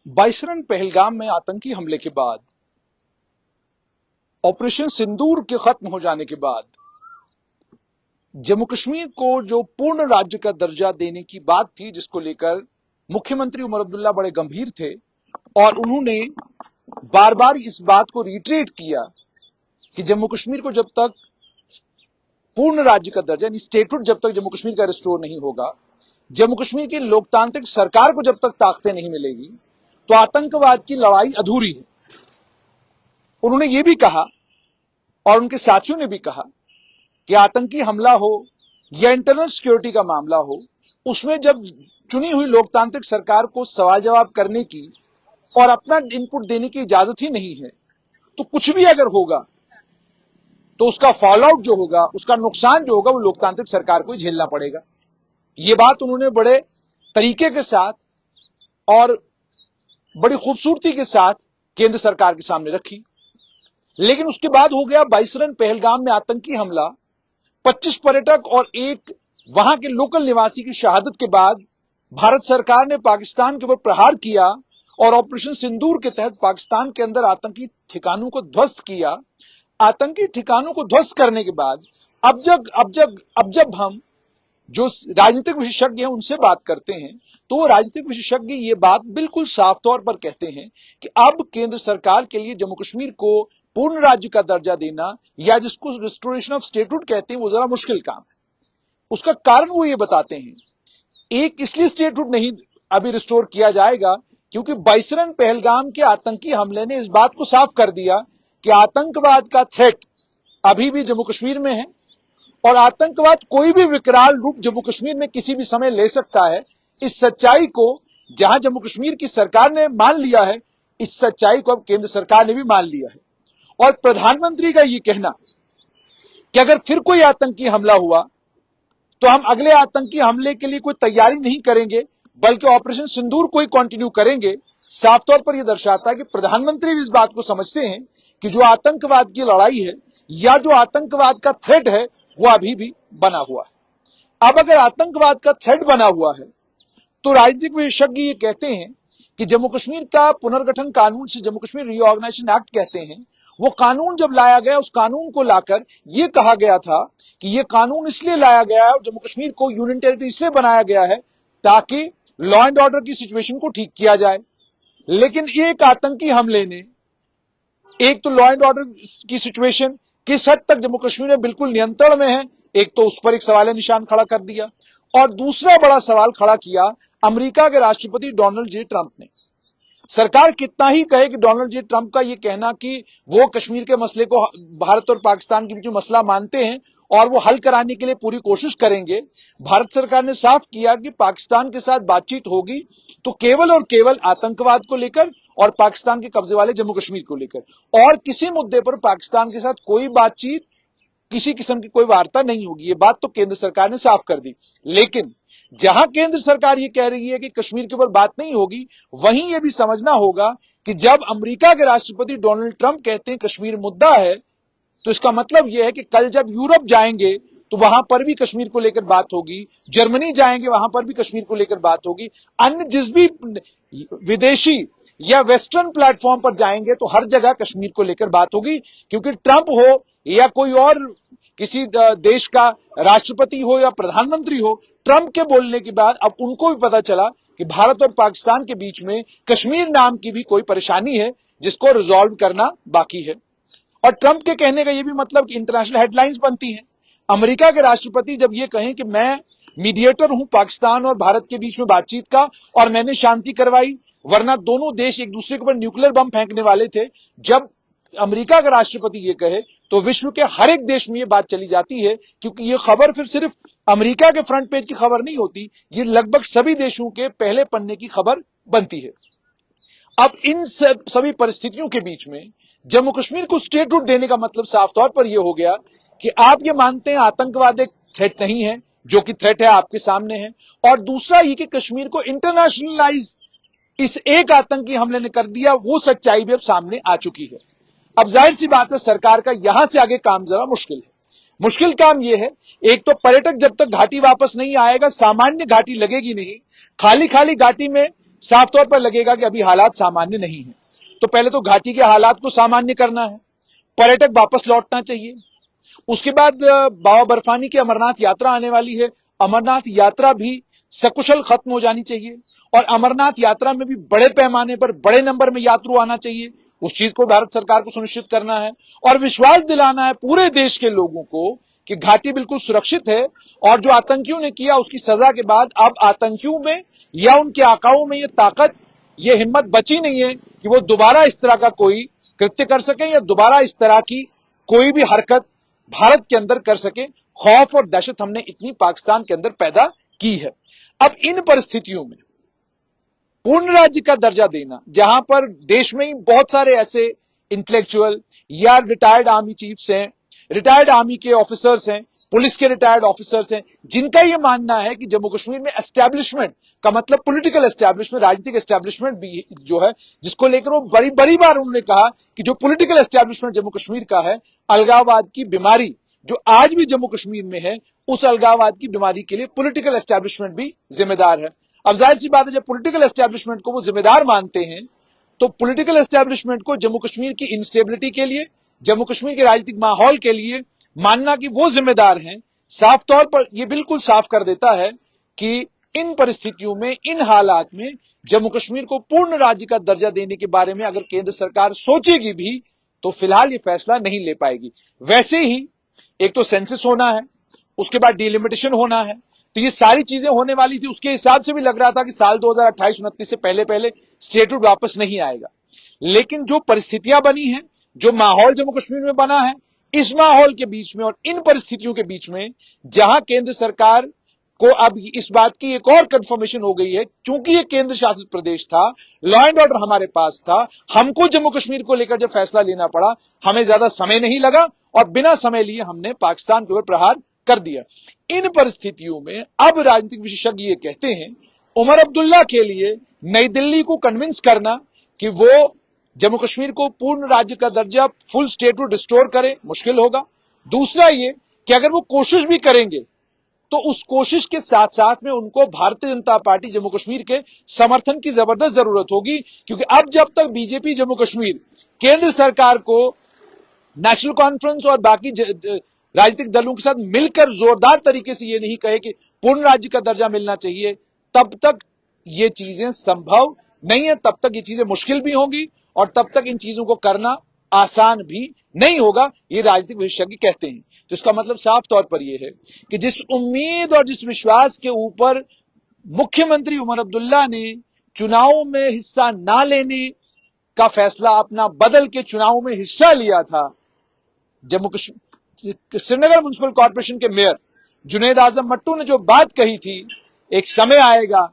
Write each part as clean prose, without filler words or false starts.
बाइसरन पहलगाम में आतंकी हमले के बाद, ऑपरेशन सिंदूर के खत्म हो जाने के बाद जम्मू कश्मीर को जो पूर्ण राज्य का दर्जा देने की बात थी, जिसको लेकर मुख्यमंत्री उमर अब्दुल्ला बड़े गंभीर थे और उन्होंने बार बार इस बात को रिट्रेट किया कि जम्मू कश्मीर को जब तक पूर्ण राज्य का दर्जा यानी स्टेटहुड जब तक जम्मू कश्मीर का रिस्टोर नहीं होगा, जम्मू कश्मीर की लोकतांत्रिक सरकार को जब तक ताकतें नहीं मिलेगी, तो आतंकवाद की लड़ाई अधूरी है। उन्होंने ये भी कहा और उनके साथियों ने भी कहा कि आतंकी हमला हो या इंटरनल सिक्योरिटी का मामला हो, उसमें जब चुनी हुई लोकतांत्रिक सरकार को सवाल जवाब करने की और अपना इनपुट देने की इजाजत ही नहीं है, तो कुछ भी अगर होगा तो उसका फॉल आउट जो होगा, उसका नुकसान जो होगा, वो लोकतांत्रिक सरकार को ही झेलना पड़ेगा। ये बात उन्होंने बड़े तरीके के साथ और बड़ी खूबसूरती के साथ केंद्र सरकार के सामने रखी। लेकिन उसके बाद हो गया बाइसरन पहलगाम में आतंकी हमला। 25 पर्यटक और एक वहां के लोकल निवासी की शहादत के बाद भारत सरकार ने पाकिस्तान के ऊपर प्रहार किया और ऑपरेशन सिंदूर के तहत पाकिस्तान के अंदर आतंकी ठिकानों को ध्वस्त किया। आतंकी ठिकानों को ध्वस्त करने के बाद अब जब हम जो राजनीतिक विशेषज्ञ हैं उनसे बात करते हैं, तो वो राजनीतिक विशेषज्ञ ये बात बिल्कुल साफ तौर पर कहते हैं कि अब केंद्र सरकार के लिए जम्मू कश्मीर को पूर्ण राज्य का दर्जा देना, या जिसको रिस्टोरेशन ऑफ स्टेटहुड कहते हैं, वो जरा मुश्किल काम है। उसका कारण वो ये बताते हैं, एक इसलिए स्टेटहुड नहीं अभी रिस्टोर किया जाएगा क्योंकि बाइसरन पहलगाम के आतंकी हमले ने इस बात को साफ कर दिया कि आतंकवाद का थ्रेट अभी भी जम्मू कश्मीर में है और आतंकवाद कोई भी विकराल रूप जम्मू कश्मीर में किसी भी समय ले सकता है। इस सच्चाई को जहां जम्मू कश्मीर की सरकार ने मान लिया है, इस सच्चाई को अब केंद्र सरकार ने भी मान लिया है। और प्रधानमंत्री का यह कहना कि अगर फिर कोई आतंकी हमला हुआ तो हम अगले आतंकी हमले के लिए कोई तैयारी नहीं करेंगे, बल्कि ऑपरेशन सिंदूर को ही कंटिन्यू करेंगे, साफ तौर पर यह दर्शाता है कि प्रधानमंत्री भी इस बात को समझते हैं कि जो आतंकवाद की लड़ाई है या जो आतंकवाद का थ्रेट है, वो अभी भी बना हुआ है। अब अगर आतंकवाद का थ्रेट बना हुआ है, तो राजनीतिक विशेषज्ञ ये कहते हैं कि जम्मू कश्मीर का पुनर्गठन कानून से जम्मू कश्मीर रीऑर्गेनाइजेशन एक्ट कहते हैं, वो कानून जब लाया गया, उस कानून को लाकर यह कहा गया था कि यह कानून इसलिए लाया गया है और जम्मू कश्मीर को यूनियन टेरिटरी इसलिए बनाया गया है ताकि लॉ एंड ऑर्डर की सिचुएशन को ठीक किया जाए। लेकिन एक आतंकी हमले ने एक तो लॉ एंड ऑर्डर की सिचुएशन किस हद तक जम्मू कश्मीर में बिल्कुल नियंत्रण में है, एक तो उस पर एक सवाल निशान खड़ा कर दिया, और दूसरा बड़ा सवाल खड़ा किया अमेरिका के राष्ट्रपति डोनाल्ड जे ट्रंप ने। सरकार कितना ही कहे कि डोनाल्ड जे ट्रंप का यह कहना कि वो कश्मीर के मसले को भारत और पाकिस्तान के बीच में मसला मानते हैं और वो हल कराने के लिए पूरी कोशिश करेंगे, भारत सरकार ने साफ किया कि पाकिस्तान के साथ बातचीत होगी तो केवल और केवल आतंकवाद को लेकर और पाकिस्तान के कब्जे वाले जम्मू कश्मीर को लेकर, और किसी मुद्दे पर पाकिस्तान के साथ कोई बातचीत, किसी किस्म की कोई वार्ता नहीं होगी। ये बात तो केंद्र सरकार ने साफ कर दी। लेकिन जहां केंद्र सरकार ये कह रही है कि कश्मीर के ऊपर बात नहीं होगी, वहीं यह भी समझना होगा कि जब अमेरिका के राष्ट्रपति डोनाल्ड ट्रंप कहते हैं कश्मीर मुद्दा है, तो इसका मतलब यह है कि कल जब यूरोप जाएंगे तो वहां पर भी कश्मीर को लेकर बात होगी, जर्मनी जाएंगे वहां पर भी कश्मीर को लेकर बात होगी, अन्य जिस भी विदेशी या वेस्टर्न प्लेटफॉर्म पर जाएंगे तो हर जगह कश्मीर को लेकर बात होगी। क्योंकि ट्रंप हो या कोई और किसी देश का राष्ट्रपति हो या प्रधानमंत्री हो, ट्रंप के बोलने के बाद अब उनको भी पता चला कि भारत और पाकिस्तान के बीच में कश्मीर नाम की भी कोई परेशानी है जिसको रिजॉल्व करना बाकी है। और ट्रंप के कहने का यह भी मतलब कि इंटरनेशनल हेडलाइंस बनती हैं। अमेरिका के राष्ट्रपति जब ये कहें कि मैं मीडिएटर हूं पाकिस्तान और भारत के बीच में बातचीत का और मैंने शांति करवाई, वरना दोनों देश एक दूसरे के ऊपर न्यूक्लियर बम फेंकने वाले थे, जब अमेरिका का राष्ट्रपति ये कहे तो विश्व के हर एक देश में ये बात चली जाती है, क्योंकि ये खबर फिर सिर्फ अमेरिका के फ्रंट पेज की खबर नहीं होती, ये लगभग सभी देशों के पहले पन्ने की खबर बनती है। अब इन सभी परिस्थितियों के बीच में जम्मू कश्मीर को स्टेटहुड देने का मतलब साफ तौर पर यह हो गया कि आप ये मानते हैं आतंकवाद एक थ्रेट नहीं है, जो कि थ्रेट है आपके सामने है, और दूसरा ये कि कश्मीर को इंटरनेशनलाइज इस एक आतंकी हमले ने कर दिया, वो सच्चाई भी अब सामने आ चुकी है। अब जाहिर सी बात है सरकार का यहां से आगे काम जरा मुश्किल है। मुश्किल काम यह है, एक तो पर्यटक जब तक घाटी वापस नहीं आएगा, सामान्य घाटी लगेगी नहीं, खाली खाली घाटी में साफ तौर पर लगेगा कि अभी हालात सामान्य नहीं है। तो पहले तो घाटी के हालात को सामान्य करना है, पर्यटक वापस लौटना चाहिए। उसके बाद बाबा बर्फानी की अमरनाथ यात्रा आने वाली है, अमरनाथ यात्रा भी सकुशल खत्म हो जानी चाहिए और अमरनाथ यात्रा में भी बड़े पैमाने पर बड़े नंबर में यात्रु आना चाहिए। उस चीज को भारत सरकार को सुनिश्चित करना है और विश्वास दिलाना है पूरे देश के लोगों को कि घाटी बिल्कुल सुरक्षित है और जो आतंकियों ने किया उसकी सजा के बाद अब आतंकियों में या उनके आकाओं में ये ताकत, ये हिम्मत बची नहीं है कि वो दोबारा इस तरह का कोई कृत्य कर सके या दोबारा इस तरह की कोई भी हरकत भारत के अंदर कर सके। खौफ और दहशत हमने इतनी पाकिस्तान के अंदर पैदा की है। अब इन परिस्थितियों में पूर्ण राज्य का दर्जा देना, जहां पर देश में ही बहुत सारे ऐसे इंटेलेक्चुअल या रिटायर्ड आर्मी चीफ्स हैं, रिटायर्ड आर्मी के ऑफिसर्स हैं, पुलिस के रिटायर्ड ऑफिसर्स हैं, जिनका यह मानना है कि जम्मू कश्मीर में एस्टैब्लिशमेंट का मतलब पॉलिटिकल एस्टैब्लिशमेंट, राजनीतिक एस्टैब्लिशमेंट भी जो है, जिसको लेकर वो बड़ी बड़ी बार उन्होंने कहा कि जो पॉलिटिकल एस्टैब्लिशमेंट जम्मू कश्मीर का है, अलगाववाद की बीमारी जो आज भी जम्मू कश्मीर में है, उस अलगाववाद की बीमारी के लिए पॉलिटिकल एस्टैब्लिशमेंट भी जिम्मेदार है। अब जाहिर सी बात है, जब पॉलिटिकल एस्टैब्लिशमेंट को वो जिम्मेदार मानते हैं, तो पॉलिटिकल एस्टैब्लिशमेंट को जम्मू कश्मीर की इंस्टेबिलिटी के लिए, जम्मू कश्मीर के राजनीतिक माहौल के लिए मानना कि वो जिम्मेदार हैं, साफ तौर पर यह बिल्कुल साफ कर देता है कि इन परिस्थितियों में, इन हालात में जम्मू कश्मीर को पूर्ण राज्य का दर्जा देने के बारे में अगर केंद्र सरकार सोचेगी भी तो फिलहाल यह फैसला नहीं ले पाएगी। वैसे ही एक तो सेंसस होना है, उसके बाद डिलिमिटेशन होना है, तो ये सारी चीजें होने वाली थी। उसके हिसाब से भी लग रहा था कि साल 2028-29 से पहले पहले स्टेटहुड वापस नहीं आएगा। लेकिन जो परिस्थितियां बनी हैं, जो माहौल जम्मू कश्मीर में बना है, इस माहौल के बीच में और इन परिस्थितियों के बीच में जहां केंद्र सरकार को अब इस बात की एक और कंफर्मेशन हो गई है, क्योंकि ये केंद्र शासित प्रदेश था, लॉ एंड ऑर्डर हमारे पास था, हमको जम्मू कश्मीर को लेकर जब फैसला लेना पड़ा, हमें ज्यादा समय नहीं लगा और बिना समय लिए हमने पाकिस्तान के ऊपर प्रहार कर दिया। इन परिस्थितियों में अब राजनीतिक विशेषज्ञ ये कहते हैं, उमर अब्दुल्ला के लिए नई दिल्ली को कन्विंस करना कि वो जम्मू कश्मीर को पूर्ण राज्य का दर्जा, फुल स्टेटहुड रिस्टोर करे, मुश्किल होगा। दूसरा ये कि अगर वो कोशिश भी करेंगे तो उस कोशिश के साथ साथ में उनको भारतीय जनता पार्टी जम्मू कश्मीर के समर्थन की जबरदस्त जरूरत होगी, क्योंकि अब जब तक बीजेपी जम्मू कश्मीर केंद्र सरकार को नेशनल कॉन्फ्रेंस और बाकी राजनीतिक दलों के साथ मिलकर जोरदार तरीके से ये नहीं कहे कि पूर्ण राज्य का दर्जा मिलना चाहिए, तब तक ये चीजें संभव नहीं है, तब तक ये चीजें मुश्किल भी होंगी और तब तक इन चीजों को करना आसान भी नहीं होगा, ये राजनीतिक विशेषज्ञ कहते हैं। तो इसका मतलब साफ तौर पर यह है कि जिस उम्मीद और जिस विश्वास के ऊपर मुख्यमंत्री उमर अब्दुल्ला ने चुनाव में हिस्सा ना लेने का फैसला अपना बदल के चुनाव में हिस्सा लिया था, जम्मू कश्मीर श्रीनगर म्युनिसिपल कॉर्पोरेशन के मेयर जुनैद आजम मट्टू ने जो बात कही थी, एक समय आएगा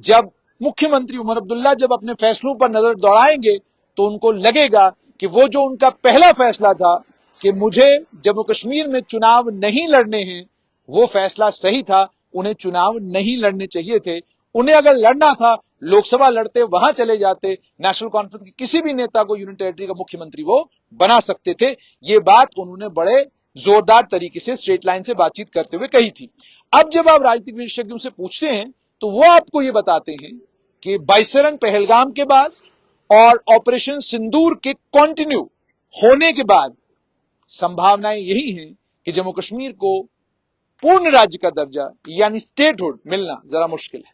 जब मुख्यमंत्री उमर अब्दुल्ला जब अपने फैसलों पर नजर दौड़ाएंगे तो उनको लगेगा कि वो जो उनका पहला फैसला था कि मुझे जम्मू कश्मीर में चुनाव नहीं लड़ने हैं, वो फैसला सही था। उन्हें चुनाव नहीं लड़ने चाहिए थे। उन्हें अगर लड़ना था, लोकसभा लड़ते, वहां चले जाते, नेशनल कॉन्फ्रेंस के किसी भी नेता को यूनियन टेरिटरी का मुख्यमंत्री वो बना सकते थे। ये बात उन्होंने बड़े जोरदार तरीके से स्ट्रेट लाइन से बातचीत करते हुए कही थी। अब जब आप राजनीतिक विशेषज्ञों से पूछते हैं तो वो आपको ये बताते हैं कि 22 रन पहलगाम के बाद और ऑपरेशन सिंदूर के कंटिन्यू होने के बाद संभावनाएं यही हैं कि जम्मू कश्मीर को पूर्ण राज्य का दर्जा यानी स्टेटहुड मिलना जरा मुश्किल है।